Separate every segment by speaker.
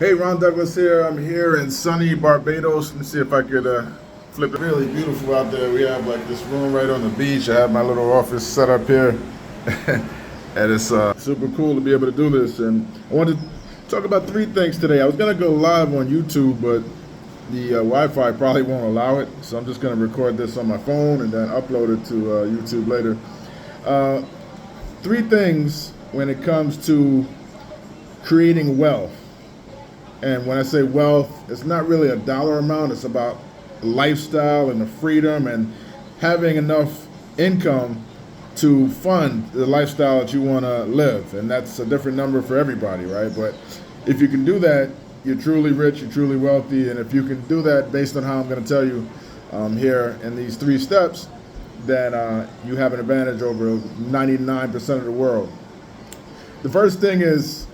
Speaker 1: Hey, Ron Douglas here. I'm here in sunny Barbados. Let me see if I could flip it. Really beautiful out there. We have like this room right on the beach. I have my little office set up here. And it's super cool to be able to do this. And I wanted to talk about three things today. I was going to go live on YouTube, but the Wi-Fi probably won't allow it. So I'm just going to record this on my phone and then upload it to YouTube later. Three things when it comes to creating wealth. And when I say wealth, it's not really a dollar amount. It's about the lifestyle and the freedom and having enough income to fund the lifestyle that you want to live. And that's a different number for everybody, right? But if you can do that, you're truly rich, you're truly wealthy. And if you can do that based on how I'm going to tell you here in these three steps, then you have an advantage over 99% of the world. The first thing is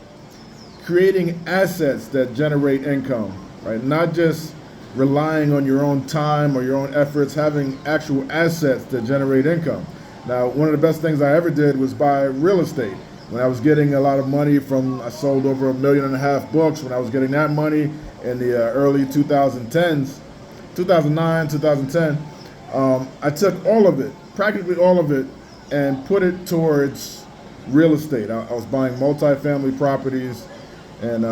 Speaker 1: creating assets that generate income, right? Not just relying on your own time or your own efforts, having actual assets that generate income. Now, one of the best things I ever did was buy real estate. When I was getting a lot of money I sold over 1.5 million books. When I was getting that money in the early 2010s, 2009, 2010, I took all of it, practically all of it, and put it towards real estate. I was buying multifamily properties in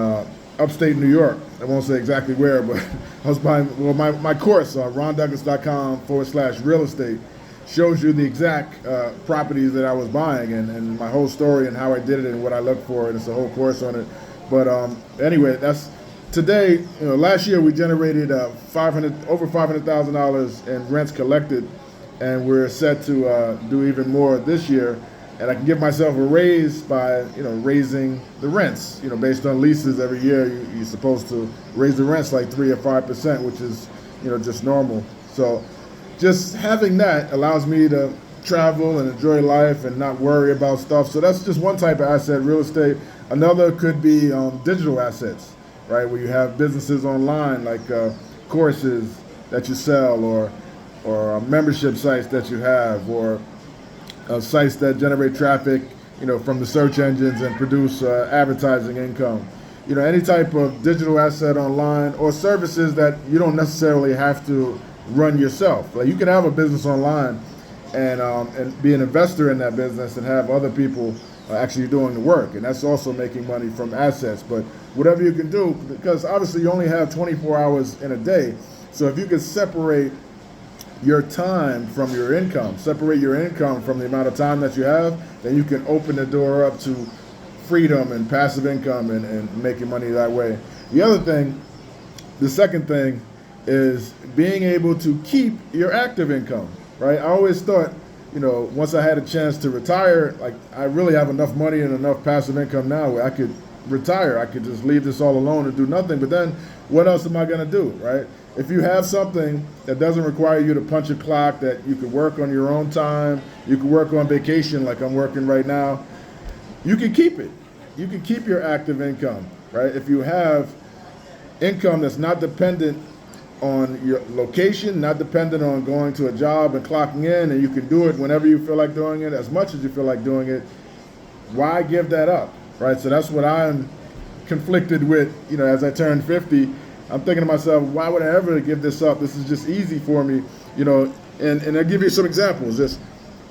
Speaker 1: upstate New York. I won't say exactly where, but I was buying, well, my course, rondouglas.com/real estate, shows you the exact properties that I was buying and my whole story and how I did it and what I looked for, and it's a whole course on it. But anyway, that's today. Last year we generated over $500,000 in rents collected, and we're set to do even more this year. And I can give myself a raise by, raising the rents. Based on leases every year, you're supposed to raise the rents like 3 or 5%, which is, just normal. So just having that allows me to travel and enjoy life and not worry about stuff. So that's just one type of asset, real estate. Another could be digital assets, right? Where you have businesses online like courses that you sell or membership sites that you have, or sites that generate traffic, from the search engines and produce advertising income. Any type of digital asset online or services that you don't necessarily have to run yourself. Like you can have a business online and be an investor in that business and have other people actually doing the work, and that's also making money from assets. But whatever you can do, because obviously you only have 24 hours in a day, so if you can separate your time from your income, separate your income from the amount of time that you have, then you can open the door up to freedom and passive income and making money that way. The second thing is being able to keep your active income, right? I always thought, once I had a chance to retire, like I really have enough money and enough passive income now where I could retire. I could just leave this all alone and do nothing. But then what else am I going to do, right? If you have something that doesn't require you to punch a clock, that you could work on your own time, you could work on vacation like I'm working right now, you can keep it. You can keep your active income, right? If you have income that's not dependent on your location, not dependent on going to a job and clocking in, and you can do it whenever you feel like doing it, as much as you feel like doing it, why give that up, right? So that's what I'm conflicted with, as I turn 50. I'm thinking to myself, why would I ever give this up? This is just easy for me, and I'll give you some examples. Just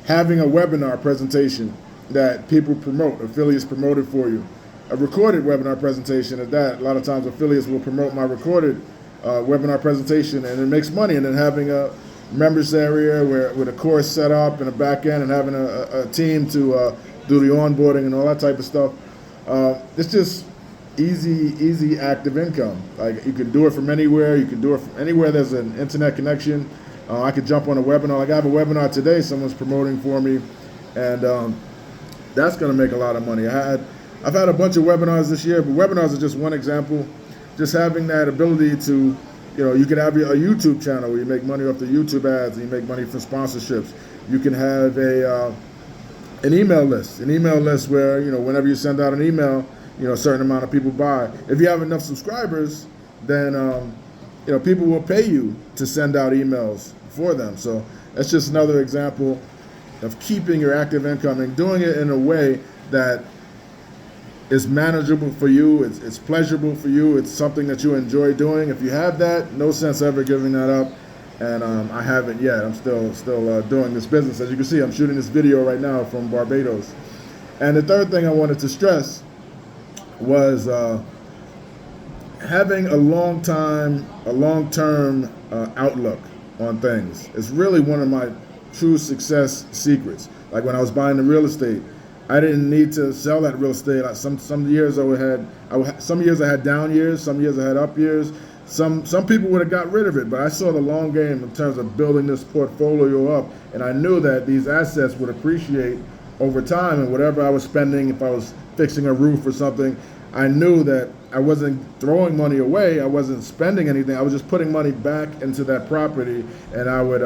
Speaker 1: having a webinar presentation that people promote, affiliates promote it for you. A recorded webinar presentation at that. A lot of times affiliates will promote my recorded webinar presentation, and it makes money. And then having a members area with a course set up and a back end, and having a team to do the onboarding and all that type of stuff. It's just easy active income. Like you can do it from anywhere. You can do it from anywhere there's an internet connection. I could jump on a webinar. Like I have a webinar today someone's promoting for me, and that's going to make a lot of money. I've had a bunch of webinars this year, but webinars are just one example. Just having that ability to, you can have a YouTube channel where you make money off the YouTube ads and you make money from sponsorships. You can have an email list where, whenever you send out an email, a certain amount of people buy. If you have enough subscribers, then people will pay you to send out emails for them. So that's just another example of keeping your active income and doing it in a way that It's manageable for you. It's pleasurable for you. It's something that you enjoy doing. If you have that, no sense ever giving that up. And I haven't yet. I'm still doing this business. As you can see, I'm shooting this video right now from Barbados. And the third thing I wanted to stress was having a long-term outlook on things. It's really one of my true success secrets. Like when I was buying the real estate, I didn't need to sell that real estate. Like some years some years I had down years, some years I had up years. Some people would have got rid of it, but I saw the long game in terms of building this portfolio up, and I knew that these assets would appreciate over time, and whatever I was spending, if I was fixing a roof or something, I knew that I wasn't throwing money away, I wasn't spending anything, I was just putting money back into that property, and I would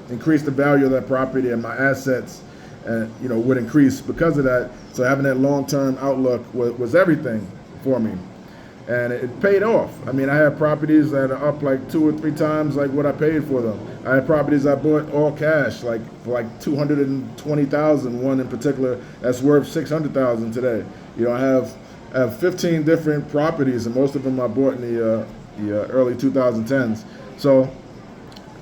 Speaker 1: increase the value of that property, and my assets would increase because of that. So having that long-term outlook was everything for me. And it paid off. I mean, I have properties that are up like 2 or 3 times like what I paid for them. I have properties I bought all cash, like for like $220,000. One in particular that's worth $600,000 today. I have 15 different properties, and most of them I bought in the early 2010s. So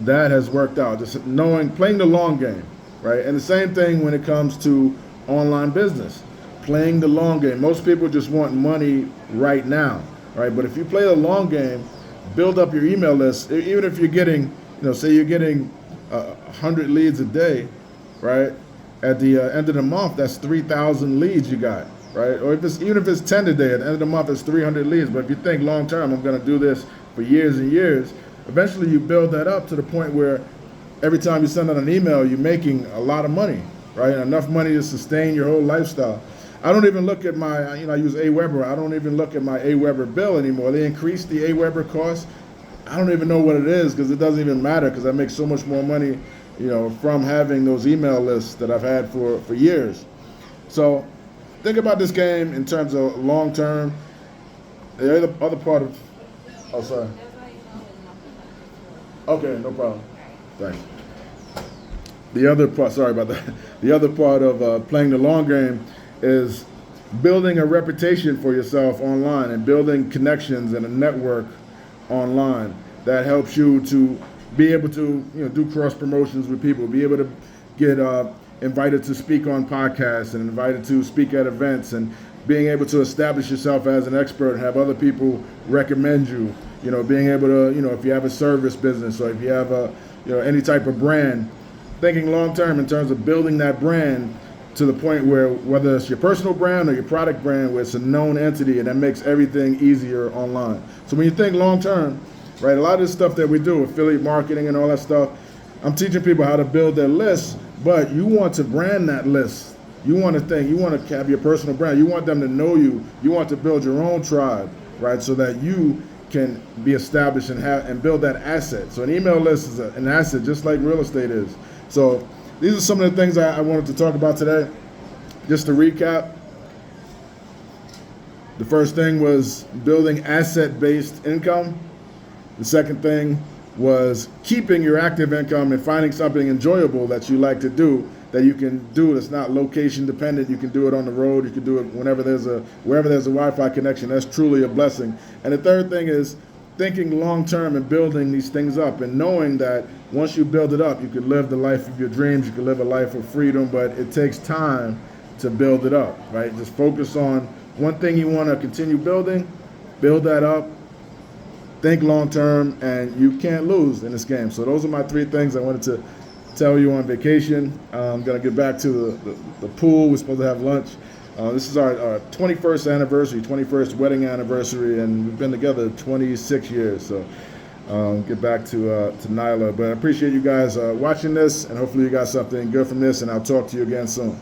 Speaker 1: that has worked out. Just playing the long game, right? And the same thing when it comes to online business, playing the long game. Most people just want money right now. Right, but if you play the long game, build up your email list. Even if you're getting, say you're getting 100 leads a day, right? At the end of the month, that's 3,000 leads you got, right? Or even if it's 10 a day, at the end of the month, it's 300 leads. But if you think long term, I'm going to do this for years and years, eventually you build that up to the point where every time you send out an email, you're making a lot of money, right? Enough money to sustain your whole lifestyle. I don't even look at my, I use AWeber. I don't even look at my AWeber bill anymore. They increased the AWeber cost. I don't even know what it is because it doesn't even matter because I make so much more money, from having those email lists that I've had for years. So think about this game in terms of long term. The other part of, oh, sorry. Okay, no problem. Thanks. The other part, sorry about that. The other part of playing the long game is building a reputation for yourself online and building connections and a network online that helps you to be able to do cross promotions with people, be able to get invited to speak on podcasts and invited to speak at events, and being able to establish yourself as an expert and have other people recommend you, being able to, if you have a service business or if you have any type of brand, thinking long term in terms of building that brand to the point where whether it's your personal brand or your product brand, where it's a known entity, and that makes everything easier online. So when you think long term, right, a lot of this stuff that we do, affiliate marketing and all that stuff, I'm teaching people how to build their lists, but you want to brand that list. You want to have your personal brand. You want them to know you. You want to build your own tribe, right, so that you can be established and build that asset. So an email list is an asset just like real estate is. So these are some of the things I wanted to talk about today. Just to recap, the first thing was building asset-based income. The second thing was keeping your active income and finding something enjoyable that you like to do, that you can do that's not location dependent. You can do it on the road. You can do it wherever there's a Wi-Fi connection. That's truly a blessing. And the third thing is thinking long term and building these things up and knowing that once you build it up, you can live the life of your dreams, you can live a life of freedom, but it takes time to build it up, right? Just focus on one thing you want to continue building, build that up, think long term, and you can't lose in this game. So those are my 3 things I wanted to tell you on vacation. I'm going to get back to the pool. We're supposed to have lunch. This is our 21st anniversary, 21st wedding anniversary, and we've been together 26 years. So get back to Nyla. But I appreciate you guys watching this, and hopefully you got something good from this, and I'll talk to you again soon.